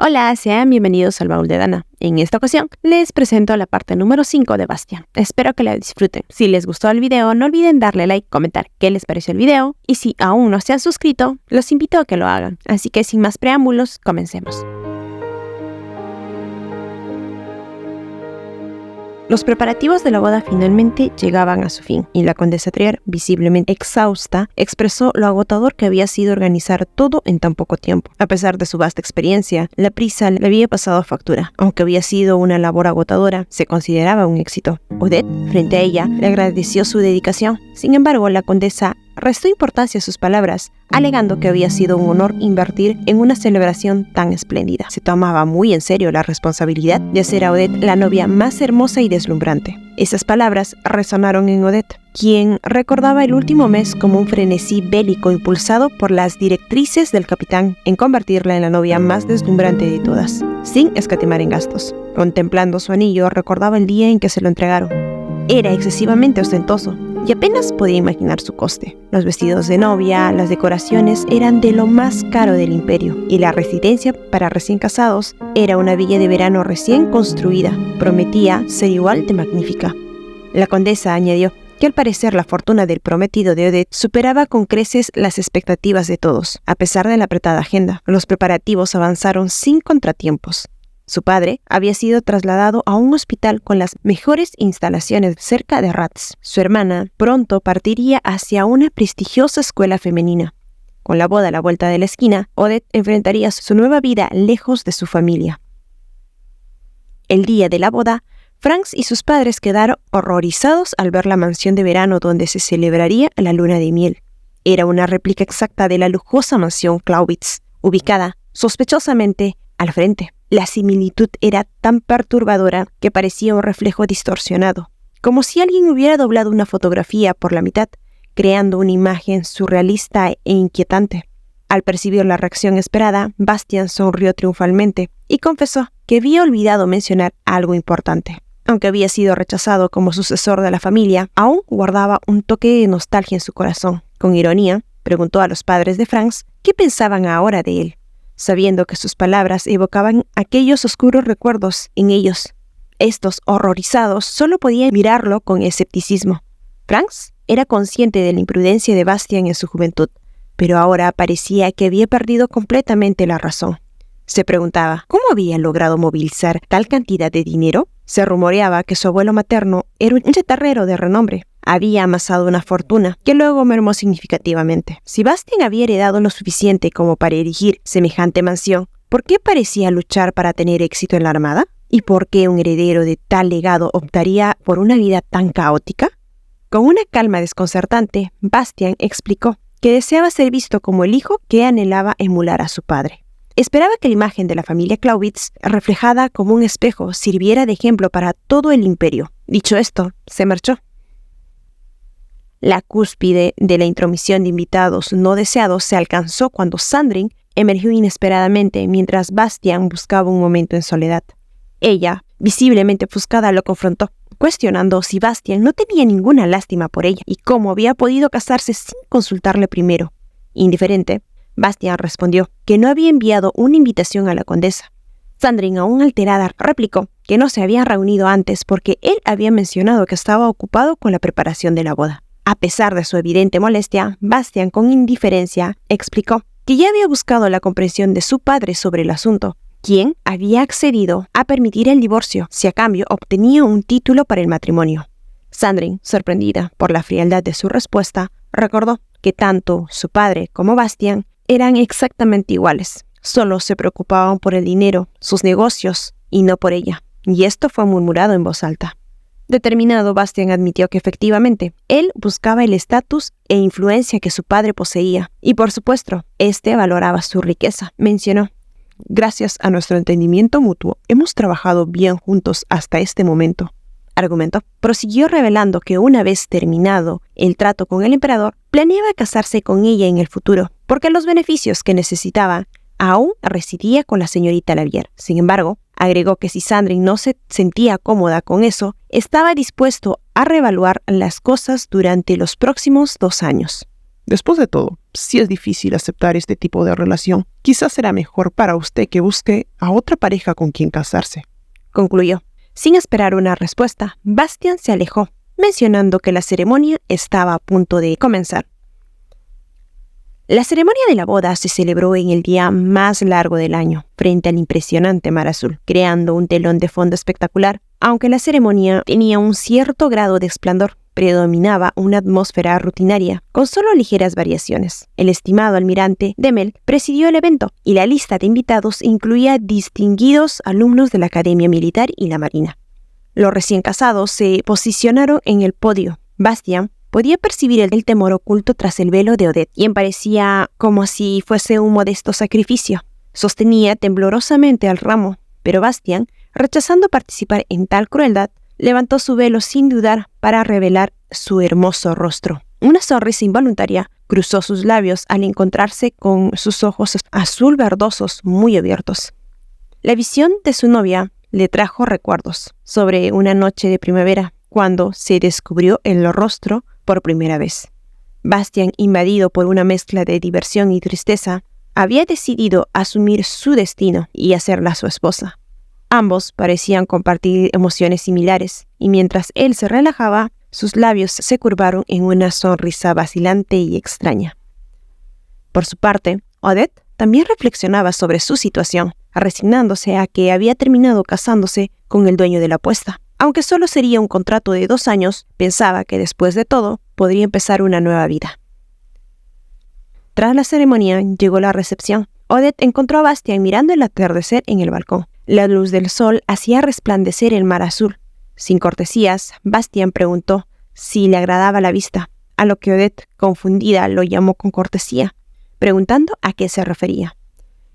Hola, sean bienvenidos al Baúl de Dana. En esta ocasión les presento la parte número 5 de Bastian. Espero que la disfruten. Si les gustó el video, no olviden darle like, comentar qué les pareció el video. Y si aún no se han suscrito, los invito a que lo hagan. Así que sin más preámbulos, comencemos. Los preparativos de la boda finalmente llegaban a su fin, y la condesa Trier, visiblemente exhausta, expresó lo agotador que había sido organizar todo en tan poco tiempo. A pesar de su vasta experiencia, la prisa le había pasado factura. Aunque había sido una labor agotadora, se consideraba un éxito. Odette, frente a ella, le agradeció su dedicación. Sin embargo, la condesa restó importancia a sus palabras, alegando que había sido un honor invertir en una celebración tan espléndida. Se tomaba muy en serio la responsabilidad de hacer a Odette la novia más hermosa y deslumbrante. Esas palabras resonaron en Odette, quien recordaba el último mes como un frenesí bélico impulsado por las directrices del capitán en convertirla en la novia más deslumbrante de todas, sin escatimar en gastos. Contemplando su anillo, recordaba el día en que se lo entregaron. Era excesivamente ostentoso y apenas podía imaginar su coste. Los vestidos de novia, las decoraciones eran de lo más caro del imperio, y la residencia para recién casados era una villa de verano recién construida. Prometía ser igual de magnífica. La condesa añadió que al parecer la fortuna del prometido de Odette superaba con creces las expectativas de todos. A pesar de la apretada agenda, los preparativos avanzaron sin contratiempos. Su padre había sido trasladado a un hospital con las mejores instalaciones cerca de Rats. Su hermana pronto partiría hacia una prestigiosa escuela femenina. Con la boda a la vuelta de la esquina, Odette enfrentaría su nueva vida lejos de su familia. El día de la boda, Franz y sus padres quedaron horrorizados al ver la mansión de verano donde se celebraría la luna de miel. Era una réplica exacta de la lujosa mansión Clausewitz, ubicada sospechosamente al frente. La similitud era tan perturbadora que parecía un reflejo distorsionado, como si alguien hubiera doblado una fotografía por la mitad, creando una imagen surrealista e inquietante. Al percibir la reacción esperada, Bastian sonrió triunfalmente y confesó que había olvidado mencionar algo importante. Aunque había sido rechazado como sucesor de la familia, aún guardaba un toque de nostalgia en su corazón. Con ironía, preguntó a los padres de Franz qué pensaban ahora de él, sabiendo que sus palabras evocaban aquellos oscuros recuerdos en ellos. Estos, horrorizados, solo podían mirarlo con escepticismo. Franz era consciente de la imprudencia de Bastian en su juventud, pero ahora parecía que había perdido completamente la razón. Se preguntaba, ¿cómo había logrado movilizar tal cantidad de dinero? Se rumoreaba que su abuelo materno era un chatarrero de renombre. Había amasado una fortuna que luego mermó significativamente. Si Bastian había heredado lo suficiente como para erigir semejante mansión, ¿por qué parecía luchar para tener éxito en la armada? ¿Y por qué un heredero de tal legado optaría por una vida tan caótica? Con una calma desconcertante, Bastian explicó que deseaba ser visto como el hijo que anhelaba emular a su padre. Esperaba que la imagen de la familia Clausewitz, reflejada como un espejo, sirviera de ejemplo para todo el imperio. Dicho esto, se marchó. La cúspide de la intromisión de invitados no deseados se alcanzó cuando Sandrine emergió inesperadamente mientras Bastian buscaba un momento en soledad. Ella, visiblemente ofuscada, lo confrontó, cuestionando si Bastian no tenía ninguna lástima por ella y cómo había podido casarse sin consultarle primero. Indiferente, Bastian respondió que no había enviado una invitación a la condesa. Sandrine, aún alterada, replicó que no se habían reunido antes porque él había mencionado que estaba ocupado con la preparación de la boda. A pesar de su evidente molestia, Bastian, con indiferencia, explicó que ya había buscado la comprensión de su padre sobre el asunto, quien había accedido a permitir el divorcio si a cambio obtenía un título para el matrimonio. Sandrine, sorprendida por la frialdad de su respuesta, recordó que tanto su padre como Bastian eran exactamente iguales. Solo se preocupaban por el dinero, sus negocios, y no por ella. Y esto fue murmurado en voz alta. Determinado, Bastian admitió que efectivamente, él buscaba el estatus e influencia que su padre poseía, y por supuesto, este valoraba su riqueza. Mencionó: «Gracias a nuestro entendimiento mutuo, hemos trabajado bien juntos hasta este momento», argumentó. Prosiguió revelando que una vez terminado el trato con el emperador, planeaba casarse con ella en el futuro, porque los beneficios que necesitaba aún residía con la señorita Lavier. Sin embargo, agregó que si Sandrine no se sentía cómoda con eso, estaba dispuesto a reevaluar las cosas durante los próximos 2 años. Después de todo, si es difícil aceptar este tipo de relación, quizás será mejor para usted que busque a otra pareja con quien casarse, concluyó. Sin esperar una respuesta, Bastian se alejó, mencionando que la ceremonia estaba a punto de comenzar. La ceremonia de la boda se celebró en el día más largo del año, frente al impresionante mar azul, creando un telón de fondo espectacular. Aunque la ceremonia tenía un cierto grado de esplendor, predominaba una atmósfera rutinaria, con solo ligeras variaciones. El estimado almirante Demel presidió el evento, y la lista de invitados incluía distinguidos alumnos de la Academia Militar y la Marina. Los recién casados se posicionaron en el podio. Bastian podía percibir el temor oculto tras el velo de Odette, quien parecía como si fuese un modesto sacrificio. Sostenía temblorosamente al ramo, pero Bastian, rechazando participar en tal crueldad, levantó su velo sin dudar para revelar su hermoso rostro. Una sonrisa involuntaria cruzó sus labios al encontrarse con sus ojos azul verdosos muy abiertos. La visión de su novia le trajo recuerdos sobre una noche de primavera, cuando se descubrió el rostro por primera vez. Bastian, invadido por una mezcla de diversión y tristeza, había decidido asumir su destino y hacerla su esposa. Ambos parecían compartir emociones similares, y mientras él se relajaba, sus labios se curvaron en una sonrisa vacilante y extraña. Por su parte, Odette también reflexionaba sobre su situación, resignándose a que había terminado casándose con el dueño de la apuesta. Aunque solo sería un contrato de 2 años, pensaba que después de todo podría empezar una nueva vida. Tras la ceremonia llegó la recepción. Odette encontró a Bastian mirando el atardecer en el balcón. La luz del sol hacía resplandecer el mar azul. Sin cortesías, Bastian preguntó si le agradaba la vista, a lo que Odette, confundida, lo llamó con cortesía, preguntando a qué se refería.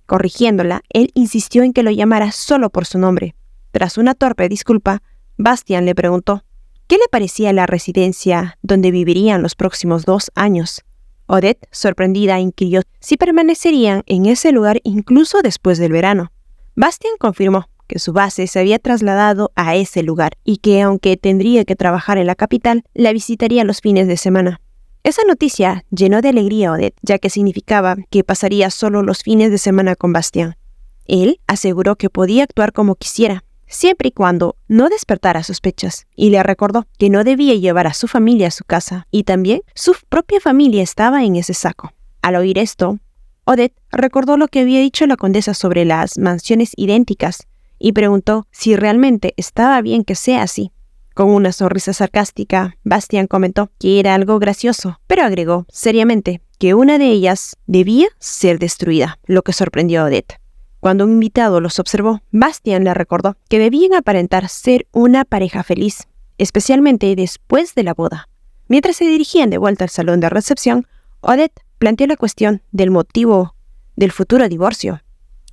Corrigiéndola, él insistió en que lo llamara solo por su nombre. Tras una torpe disculpa, Bastian le preguntó qué le parecía la residencia donde vivirían los próximos 2 años. Odette, sorprendida, inquirió si permanecerían en ese lugar incluso después del verano. Bastian confirmó que su base se había trasladado a ese lugar y que, aunque tendría que trabajar en la capital, la visitaría los fines de semana. Esa noticia llenó de alegría a Odette, ya que significaba que pasaría solo los fines de semana con Bastian. Él aseguró que podía actuar como quisiera, siempre y cuando no despertara sospechas, y le recordó que no debía llevar a su familia a su casa, y también su propia familia estaba en ese saco. Al oír esto, Odette recordó lo que había dicho la condesa sobre las mansiones idénticas, y preguntó si realmente estaba bien que sea así. Con una sonrisa sarcástica, Bastian comentó que era algo gracioso, pero agregó seriamente que una de ellas debía ser destruida, lo que sorprendió a Odette. Cuando un invitado los observó, Bastian le recordó que debían aparentar ser una pareja feliz, especialmente después de la boda. Mientras se dirigían de vuelta al salón de recepción, Odette planteó la cuestión del motivo del futuro divorcio.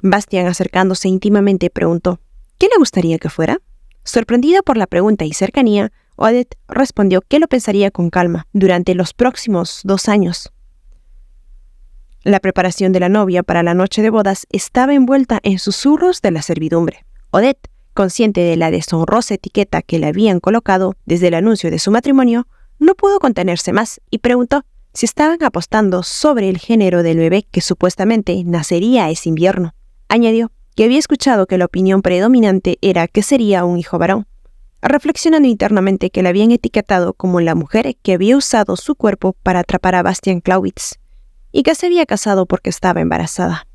Bastian, acercándose íntimamente, preguntó ¿qué le gustaría que fuera? Sorprendida por la pregunta y cercanía, Odette respondió que lo pensaría con calma durante los próximos 2 años. La preparación de la novia para la noche de bodas estaba envuelta en susurros de la servidumbre. Odette, consciente de la deshonrosa etiqueta que le habían colocado desde el anuncio de su matrimonio, no pudo contenerse más y preguntó si estaban apostando sobre el género del bebé que supuestamente nacería ese invierno. Añadió que había escuchado que la opinión predominante era que sería un hijo varón, reflexionando internamente que la habían etiquetado como la mujer que había usado su cuerpo para atrapar a Bastian Clawitz, y que se había casado porque estaba embarazada.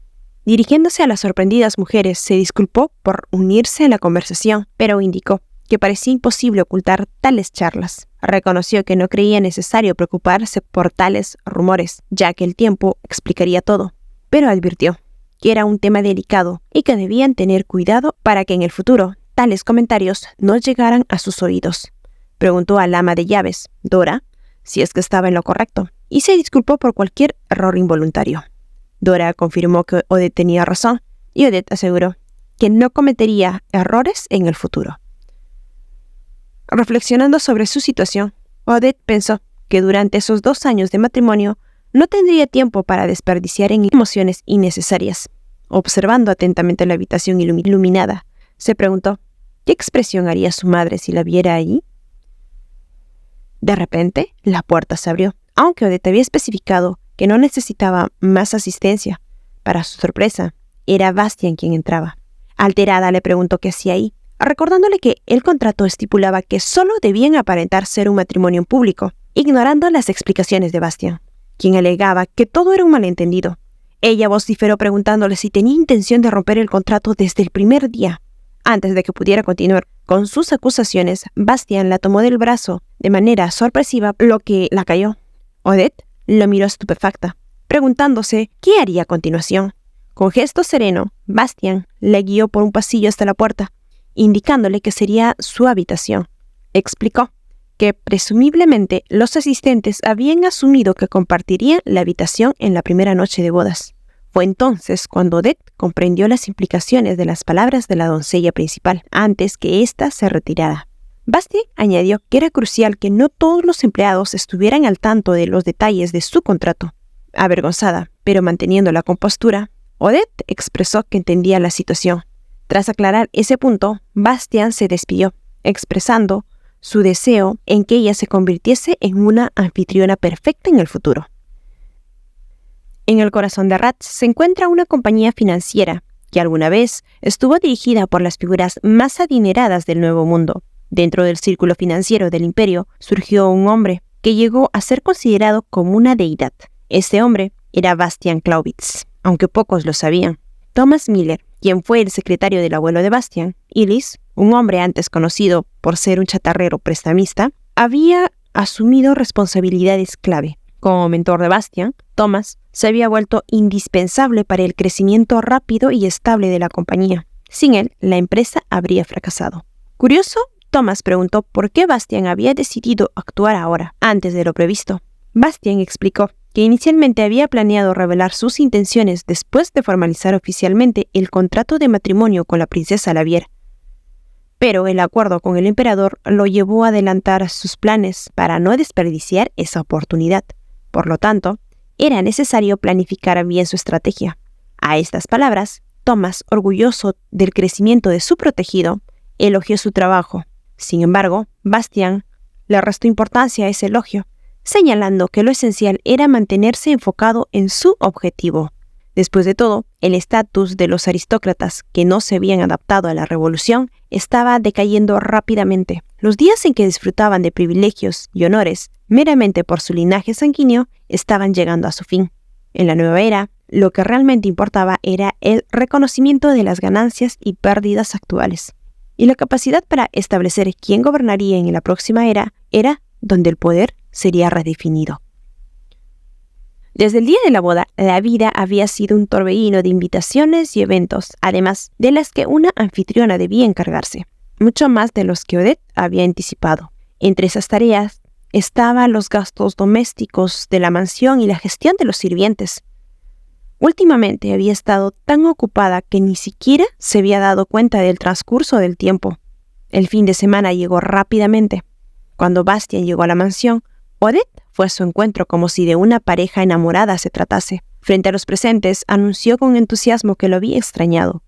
Dirigiéndose a las sorprendidas mujeres, se disculpó por unirse a la conversación, pero indicó que parecía imposible ocultar tales charlas. Reconoció que no creía necesario preocuparse por tales rumores, ya que el tiempo explicaría todo, pero advirtió que era un tema delicado y que debían tener cuidado para que en el futuro tales comentarios no llegaran a sus oídos. Preguntó al ama de llaves, Dora, si es que estaba en lo correcto, y se disculpó por cualquier error involuntario. Dora confirmó que Odette tenía razón, y Odette aseguró que no cometería errores en el futuro. Reflexionando sobre su situación, Odette pensó que durante esos 2 años de matrimonio no tendría tiempo para desperdiciar en emociones innecesarias. Observando atentamente la habitación iluminada, se preguntó ¿qué expresión haría su madre si la viera allí? De repente, la puerta se abrió. Aunque Odette había especificado que no necesitaba más asistencia. Para su sorpresa, era Bastian quien entraba. Alterada, le preguntó qué hacía ahí, recordándole que el contrato estipulaba que solo debían aparentar ser un matrimonio en público, ignorando las explicaciones de Bastian, quien alegaba que todo era un malentendido. Ella vociferó preguntándole si tenía intención de romper el contrato desde el primer día. Antes de que pudiera continuar con sus acusaciones, Bastian la tomó del brazo de manera sorpresiva, lo que la calló. Odette lo miró estupefacta, preguntándose qué haría a continuación. Con gesto sereno, Bastian la guió por un pasillo hasta la puerta, indicándole que sería su habitación. Explicó que presumiblemente los asistentes habían asumido que compartirían la habitación en la primera noche de bodas. Fue entonces cuando Odette comprendió las implicaciones de las palabras de la doncella principal, antes que ésta se retirara. Bastian añadió que era crucial que no todos los empleados estuvieran al tanto de los detalles de su contrato. Avergonzada, pero manteniendo la compostura, Odette expresó que entendía la situación. Tras aclarar ese punto, Bastian se despidió, expresando su deseo en que ella se convirtiese en una anfitriona perfecta en el futuro. En el corazón de Rath se encuentra una compañía financiera que alguna vez estuvo dirigida por las figuras más adineradas del Nuevo Mundo. Dentro del círculo financiero del imperio surgió un hombre que llegó a ser considerado como una deidad. Este hombre era Bastian Clausewitz, aunque pocos lo sabían. Thomas Miller, quien fue el secretario del abuelo de Bastian, Ellis, un hombre antes conocido por ser un chatarrero prestamista, había asumido responsabilidades clave. Como mentor de Bastian, Thomas se había vuelto indispensable para el crecimiento rápido y estable de la compañía. Sin él, la empresa habría fracasado. Curioso, Thomas preguntó por qué Bastian había decidido actuar ahora, antes de lo previsto. Bastian explicó que inicialmente había planeado revelar sus intenciones después de formalizar oficialmente el contrato de matrimonio con la princesa Lavier. Pero el acuerdo con el emperador lo llevó a adelantar sus planes para no desperdiciar esa oportunidad. Por lo tanto, era necesario planificar bien su estrategia. A estas palabras, Thomas, orgulloso del crecimiento de su protegido, elogió su trabajo. Sin embargo, Bastian le restó importancia a ese elogio, señalando que lo esencial era mantenerse enfocado en su objetivo. Después de todo, el estatus de los aristócratas que no se habían adaptado a la revolución estaba decayendo rápidamente. Los días en que disfrutaban de privilegios y honores meramente por su linaje sanguíneo estaban llegando a su fin. En la nueva era, lo que realmente importaba era el reconocimiento de las ganancias y pérdidas actuales. Y la capacidad para establecer quién gobernaría en la próxima era donde el poder sería redefinido. Desde el día de la boda, la vida había sido un torbellino de invitaciones y eventos, además de las que una anfitriona debía encargarse, mucho más de los que Odette había anticipado. Entre esas tareas estaban los gastos domésticos de la mansión y la gestión de los sirvientes. Últimamente había estado tan ocupada que ni siquiera se había dado cuenta del transcurso del tiempo. El fin de semana llegó rápidamente. Cuando Bastian llegó a la mansión, Odette fue a su encuentro como si de una pareja enamorada se tratase. Frente a los presentes, anunció con entusiasmo que lo había extrañado.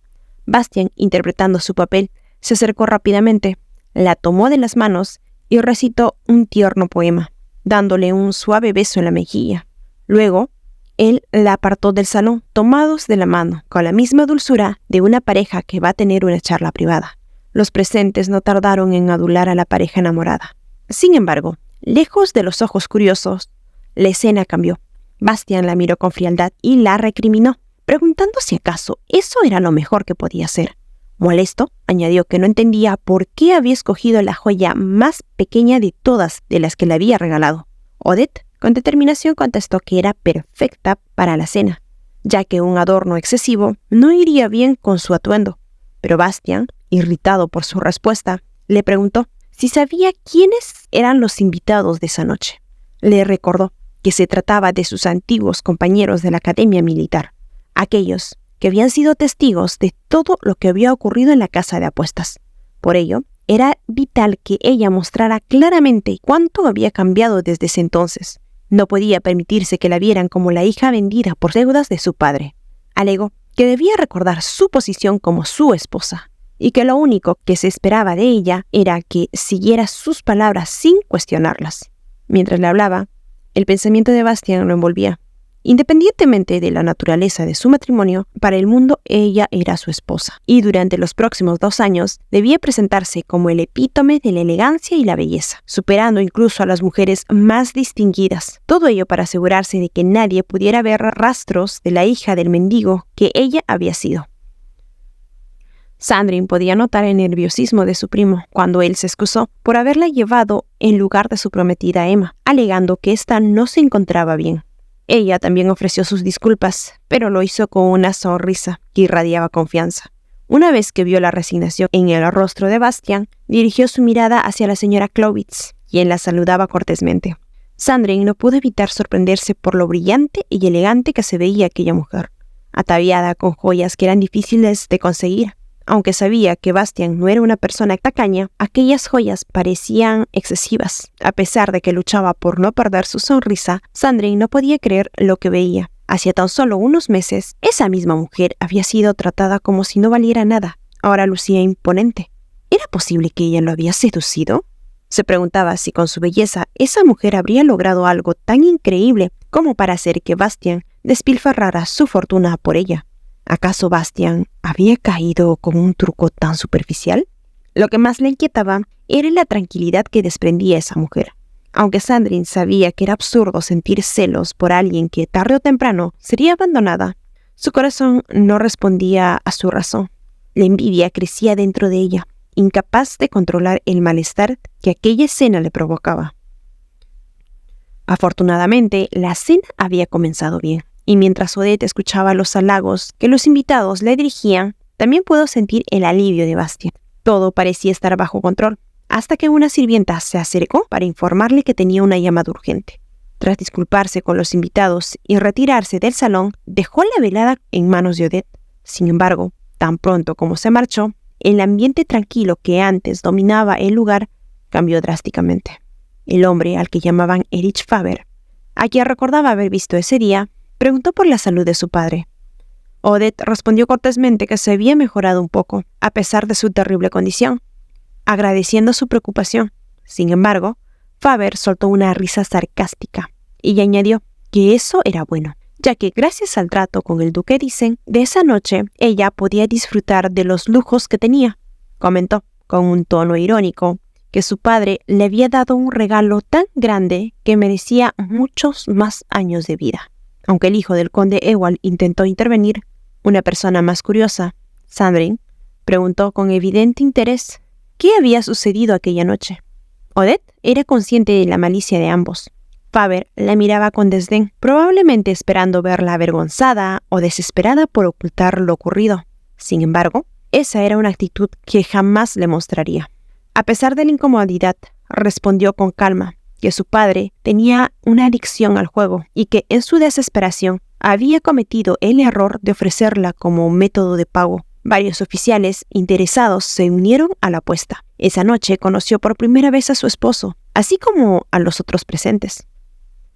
Bastian, interpretando su papel, se acercó rápidamente, la tomó de las manos y recitó un tierno poema, dándole un suave beso en la mejilla. Luego, él la apartó del salón, tomados de la mano, con la misma dulzura de una pareja que va a tener una charla privada. Los presentes no tardaron en adular a la pareja enamorada. Sin embargo, lejos de los ojos curiosos, la escena cambió. Bastian la miró con frialdad y la recriminó, preguntando si acaso eso era lo mejor que podía hacer. Molesto, añadió que no entendía por qué había escogido la joya más pequeña de todas de las que le había regalado. Odette, con determinación, contestó que era perfecta para la cena, ya que un adorno excesivo no iría bien con su atuendo. Pero Bastian, irritado por su respuesta, le preguntó si sabía quiénes eran los invitados de esa noche. Le recordó que se trataba de sus antiguos compañeros de la Academia Militar, aquellos que habían sido testigos de todo lo que había ocurrido en la casa de apuestas. Por ello, era vital que ella mostrara claramente cuánto había cambiado desde ese entonces. No podía permitirse que la vieran como la hija vendida por deudas de su padre. Alegó que debía recordar su posición como su esposa, y que lo único que se esperaba de ella era que siguiera sus palabras sin cuestionarlas. Mientras le hablaba, el pensamiento de Bastian lo envolvía. Independientemente de la naturaleza de su matrimonio, para el mundo ella era su esposa, y durante los próximos 2 años debía presentarse como el epítome de la elegancia y la belleza, superando incluso a las mujeres más distinguidas. Todo ello para asegurarse de que nadie pudiera ver rastros de la hija del mendigo que ella había sido. Sandrine podía notar el nerviosismo de su primo cuando él se excusó por haberla llevado en lugar de su prometida Emma, alegando que ésta no se encontraba bien. Ella también ofreció sus disculpas, pero lo hizo con una sonrisa que irradiaba confianza. Una vez que vio la resignación en el rostro de Bastian, dirigió su mirada hacia la señora Clowitz, quien la saludaba cortésmente. Sandrine no pudo evitar sorprenderse por lo brillante y elegante que se veía aquella mujer, ataviada con joyas que eran difíciles de conseguir. Aunque sabía que Bastian no era una persona tacaña, aquellas joyas parecían excesivas. A pesar de que luchaba por no perder su sonrisa, Sandrine no podía creer lo que veía. Hacía tan solo unos meses, esa misma mujer había sido tratada como si no valiera nada. Ahora lucía imponente. ¿Era posible que ella lo había seducido? Se preguntaba si con su belleza esa mujer habría logrado algo tan increíble como para hacer que Bastian despilfarrara su fortuna por ella. ¿Acaso Bastian había caído con un truco tan superficial? Lo que más le inquietaba era la tranquilidad que desprendía esa mujer. Aunque Sandrine sabía que era absurdo sentir celos por alguien que tarde o temprano sería abandonada, su corazón no respondía a su razón. La envidia crecía dentro de ella, incapaz de controlar el malestar que aquella escena le provocaba. Afortunadamente, la cena había comenzado bien. Y mientras Odette escuchaba los halagos que los invitados le dirigían, también pudo sentir el alivio de Bastian. Todo parecía estar bajo control, hasta que una sirvienta se acercó para informarle que tenía una llamada urgente. Tras disculparse con los invitados y retirarse del salón, dejó la velada en manos de Odette. Sin embargo, tan pronto como se marchó, el ambiente tranquilo que antes dominaba el lugar cambió drásticamente. El hombre al que llamaban Erich Faber, a quien recordaba haber visto ese día, preguntó por la salud de su padre. Odette respondió cortésmente que se había mejorado un poco, a pesar de su terrible condición, agradeciendo su preocupación. Sin embargo, Faber soltó una risa sarcástica y añadió que eso era bueno, ya que gracias al trato con el duque Dicen, de esa noche ella podía disfrutar de los lujos que tenía. Comentó, con un tono irónico, que su padre le había dado un regalo tan grande que merecía muchos más años de vida. Aunque el hijo del conde Ewald intentó intervenir, una persona más curiosa, Sandrine, preguntó con evidente interés qué había sucedido aquella noche. Odette era consciente de la malicia de ambos. Faber la miraba con desdén, probablemente esperando verla avergonzada o desesperada por ocultar lo ocurrido. Sin embargo, esa era una actitud que jamás le mostraría. A pesar de la incomodidad, respondió con calma que su padre tenía una adicción al juego y que en su desesperación había cometido el error de ofrecerla como método de pago. Varios oficiales interesados se unieron a la apuesta. Esa noche conoció por primera vez a su esposo, así como a los otros presentes.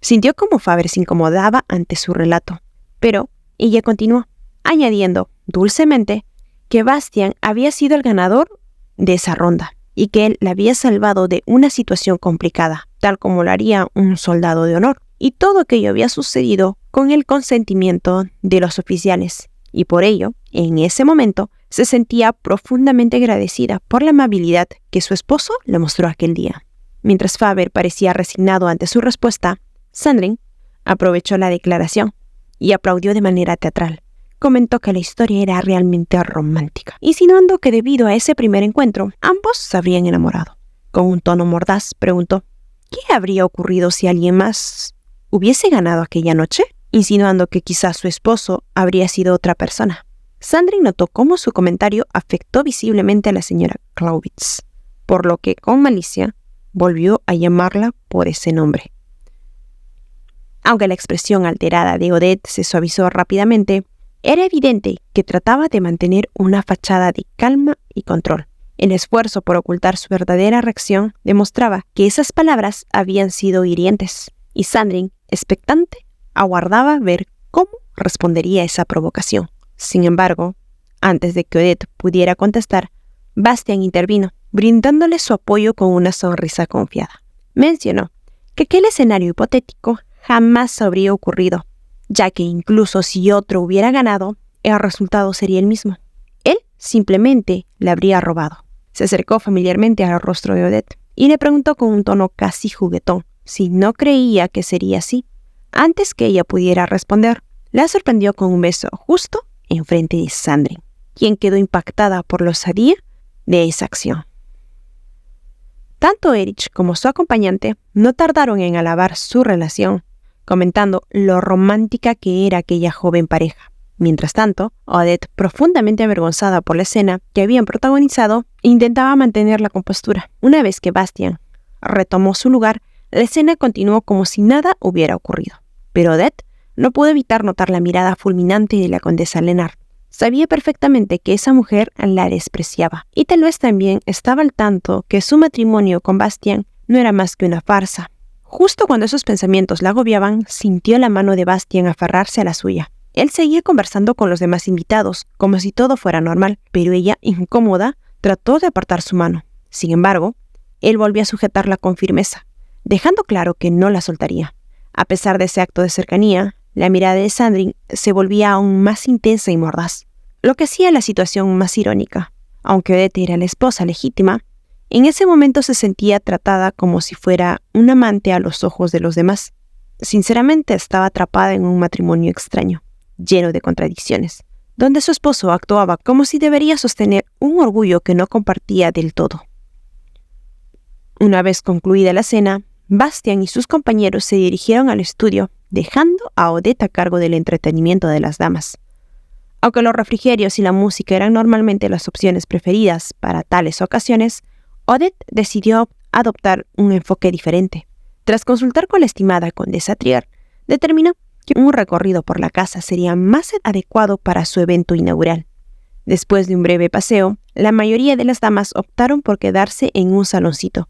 Sintió como Faber se incomodaba ante su relato, pero ella continuó, añadiendo dulcemente que Bastian había sido el ganador de esa ronda y que él la había salvado de una situación complicada, tal como lo haría un soldado de honor. Y todo aquello había sucedido con el consentimiento de los oficiales, y por ello, en ese momento, se sentía profundamente agradecida por la amabilidad que su esposo le mostró aquel día. Mientras Faber parecía resignado ante su respuesta, Sandrine aprovechó la declaración y aplaudió de manera teatral. Comentó que la historia era realmente romántica, insinuando que debido a ese primer encuentro, ambos se habrían enamorado. Con un tono mordaz, preguntó, ¿qué habría ocurrido si alguien más hubiese ganado aquella noche? Insinuando que quizás su esposo habría sido otra persona. Sandrine notó cómo su comentario afectó visiblemente a la señora Clowitz, por lo que, con malicia, volvió a llamarla por ese nombre. Aunque la expresión alterada de Odette se suavizó rápidamente, era evidente que trataba de mantener una fachada de calma y control. El esfuerzo por ocultar su verdadera reacción demostraba que esas palabras habían sido hirientes, y Sandrine, expectante, aguardaba ver cómo respondería esa provocación. Sin embargo, antes de que Odette pudiera contestar, Bastian intervino, brindándole su apoyo con una sonrisa confiada. Mencionó que aquel escenario hipotético jamás habría ocurrido, ya que incluso si otro hubiera ganado, el resultado sería el mismo. Él simplemente le habría robado. Se acercó familiarmente al rostro de Odette y le preguntó con un tono casi juguetón si no creía que sería así. Antes que ella pudiera responder, la sorprendió con un beso justo enfrente de Sandrine, quien quedó impactada por la osadía de esa acción. Tanto Erich como su acompañante no tardaron en alabar su relación, comentando lo romántica que era aquella joven pareja. Mientras tanto, Odette, profundamente avergonzada por la escena que habían protagonizado, intentaba mantener la compostura. Una vez que Bastien retomó su lugar, la escena continuó como si nada hubiera ocurrido. Pero Odette no pudo evitar notar la mirada fulminante de la condesa Lennart. Sabía perfectamente que esa mujer la despreciaba, y tal vez también estaba al tanto que su matrimonio con Bastien no era más que una farsa. Justo cuando esos pensamientos la agobiaban, sintió la mano de Bastien aferrarse a la suya. Él seguía conversando con los demás invitados, como si todo fuera normal, pero ella, incómoda, trató de apartar su mano. Sin embargo, él volvió a sujetarla con firmeza, dejando claro que no la soltaría. A pesar de ese acto de cercanía, la mirada de Sandrine se volvía aún más intensa y mordaz, lo que hacía la situación más irónica. Aunque Odette era la esposa legítima, en ese momento se sentía tratada como si fuera un amante a los ojos de los demás. Sinceramente, estaba atrapada en un matrimonio extraño, lleno de contradicciones, donde su esposo actuaba como si debería sostener un orgullo que no compartía del todo. Una vez concluida la cena, Bastien y sus compañeros se dirigieron al estudio, dejando a Odette a cargo del entretenimiento de las damas. Aunque los refrigerios y la música eran normalmente las opciones preferidas para tales ocasiones, Odette decidió adoptar un enfoque diferente. Tras consultar con la estimada condesa Trier, determinó que un recorrido por la casa sería más adecuado para su evento inaugural. Después de un breve paseo, la mayoría de las damas optaron por quedarse en un saloncito,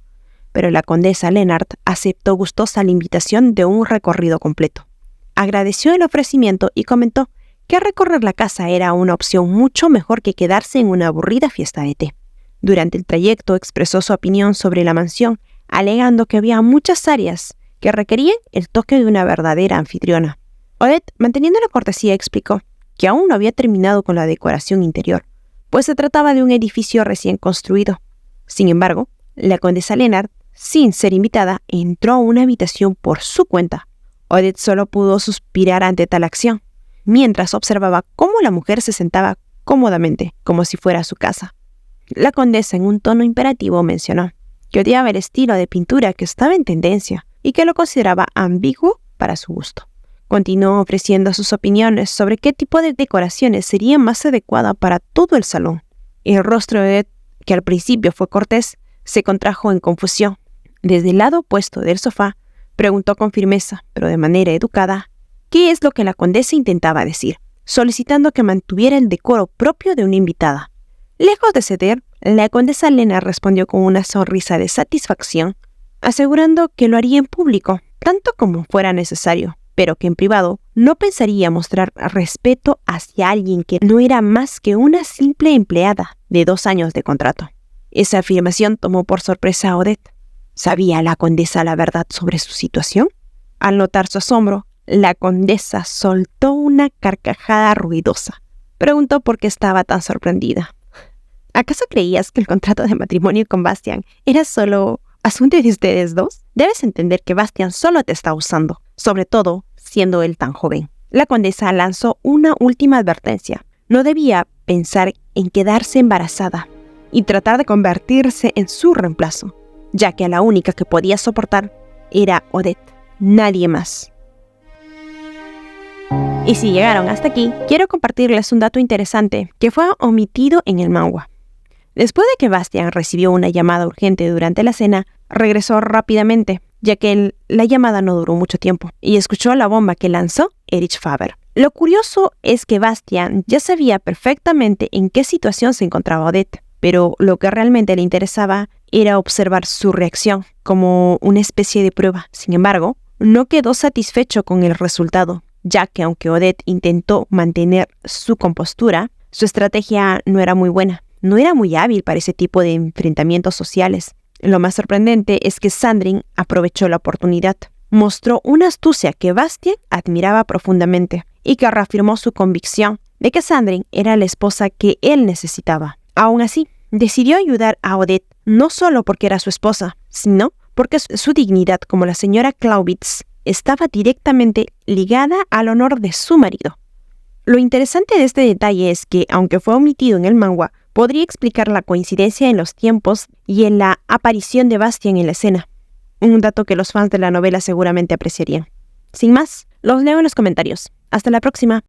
pero la condesa Lennart aceptó gustosa la invitación de un recorrido completo. Agradeció el ofrecimiento y comentó que recorrer la casa era una opción mucho mejor que quedarse en una aburrida fiesta de té. Durante el trayecto expresó su opinión sobre la mansión, alegando que había muchas áreas que requerían el toque de una verdadera anfitriona. Odette, manteniendo la cortesía, explicó que aún no había terminado con la decoración interior, pues se trataba de un edificio recién construido. Sin embargo, la condesa Lennart, sin ser invitada, entró a una habitación por su cuenta. Odette solo pudo suspirar ante tal acción, mientras observaba cómo la mujer se sentaba cómodamente, como si fuera su casa. La condesa, en un tono imperativo, mencionó que odiaba el estilo de pintura que estaba en tendencia y que lo consideraba ambiguo para su gusto. Continuó ofreciendo sus opiniones sobre qué tipo de decoraciones sería más adecuada para todo el salón. El rostro de Odette, que al principio fue cortés, se contrajo en confusión. Desde el lado opuesto del sofá, preguntó con firmeza, pero de manera educada, qué es lo que la condesa intentaba decir, solicitando que mantuviera el decoro propio de una invitada. Lejos de ceder, la condesa Lennart respondió con una sonrisa de satisfacción, asegurando que lo haría en público, tanto como fuera necesario, pero que en privado no pensaría mostrar respeto hacia alguien que no era más que una simple empleada de 2 años de contrato. Esa afirmación tomó por sorpresa a Odette. ¿Sabía la condesa la verdad sobre su situación? Al notar su asombro, la condesa soltó una carcajada ruidosa. Preguntó por qué estaba tan sorprendida. ¿Acaso creías que el contrato de matrimonio con Bastien era solo asunto de ustedes dos? Debes entender que Bastien solo te está usando, sobre todo siendo él tan joven. La condesa lanzó una última advertencia. No debía pensar en quedarse embarazada y tratar de convertirse en su reemplazo, ya que la única que podía soportar era Odette, nadie más. Y si llegaron hasta aquí, quiero compartirles un dato interesante que fue omitido en el manga. Después de que Bastien recibió una llamada urgente durante la cena, regresó rápidamente, ya que la llamada no duró mucho tiempo, y escuchó la bomba que lanzó Erich Faber. Lo curioso es que Bastien ya sabía perfectamente en qué situación se encontraba Odette, pero lo que realmente le interesaba era observar su reacción como una especie de prueba. Sin embargo, no quedó satisfecho con el resultado, ya que aunque Odette intentó mantener su compostura, su estrategia no era muy buena. No era muy hábil para ese tipo de enfrentamientos sociales. Lo más sorprendente es que Sandrine aprovechó la oportunidad. mostró una astucia que Bastien admiraba profundamente y que reafirmó su convicción de que Sandrine era la esposa que él necesitaba. Aún así, decidió ayudar a Odette no solo porque era su esposa, sino porque su dignidad como la señora Clausewitz estaba directamente ligada al honor de su marido. Lo interesante de este detalle es que, aunque fue omitido en el manga, podría explicar la coincidencia en los tiempos y en la aparición de Bastien en la escena. Un dato que los fans de la novela seguramente apreciarían. Sin más, los leo en los comentarios. Hasta la próxima.